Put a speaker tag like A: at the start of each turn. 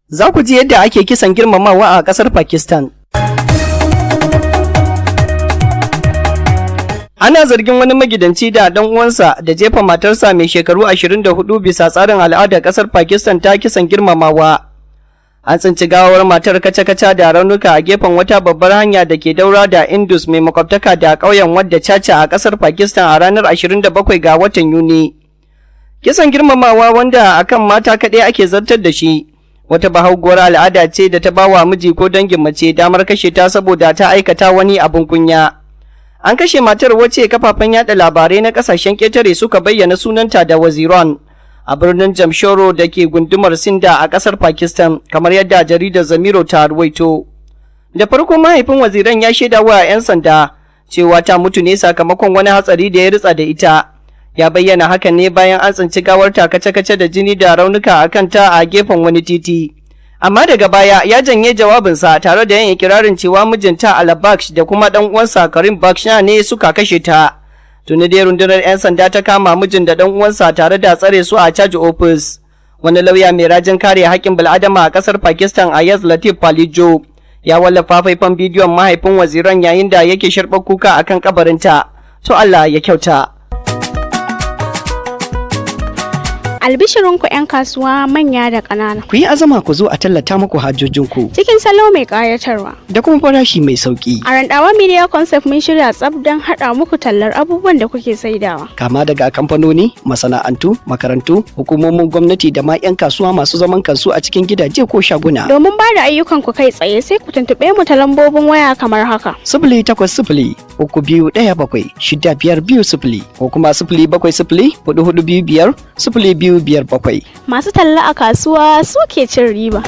A: Za ku ji yadda ake kisan girmamawa a ƙasar Pakistan. Ana zargin wani magidanci da ɗan uwansa da jefa matarsa mai shekaru 24 bisa tsarin al'adar ƙasar Pakistan ta kisan girmamawa. An tsinci gawar matar kaca-kaca da raunuka a gefen wata babbar hanya da ke daura da Indus mai makwabtaka da ƙauyen wadda caca a ƙasar Pakistan a ranar 27 ga watan Yuni. Kisan girmamawa wanda akan mata kaɗai ake zartar da shi. Wata bahaguwar al'ada ce da ta bawa miji ko dangin mace damar kashe ta saboda ta aikata wani abin kunya. An kashe matar wacce kafafen yada labarai na kasashen ƙetare suka bayyana sunanta da Waziran a birnin Jamshoro da ke gundumar Sinda a ƙasar Pakistan, kamar yadda jaridar Zamiro ta ruwaito. Da farko mahaifin Waziran ya shaida wa 'yan sanda cewa ta mutu ne sakamakon wani hatsari da ya ritsa da ita. Ya bayyana hakan ne bayan an tsinci gawarta kace-kace da jini da raunuka a kanta a gefen wani titi. Amma daga baya ya janye jawabinsa tare da yin ikirarin cewa mijinta Al-Baksh da kuma dan uwansa Karim Baksh ne suka kashe ta. Tuni dai rundunar 'yan sanda ta kama mijin da dan uwansa tare da tsare su a caji office. Wani lauya mai rajin kare haƙƙin bil'adama a ƙasar Pakistan Ayaz Latif Palijo ya wallafa faifan bidiyon mahaifin Waziran yayin da yake sharɓar kuka akan kabarinta. To Allah ya kyauta.
B: Albishirinku 'yan kasuwa manya da ƙanana.
A: Ku yi azama ku zo a tallata muku hajjojinku
B: Cikin salo mai ƙayatarwa.
A: da kuma farashi mai sauƙi.
B: A Randawa Media Concept mun shirya tsaf don haɗa muku tallar abubuwan da kuke saidawa.
A: Kama daga kamfanoni, masana'antu, makarantu, hukumomin gwamnati da ma 'yan kasuwa masu zaman kansu a cikin gidaje ko shaguna.
B: Domin ba da ayyukan ku kai tsaye sai ku tuntuɓe mu ta lambobin waya kamar haka.
A: 0800-315-6520 ko kuma 0700-4425-0257.
B: Masu talla a kasuwa suke cin riba.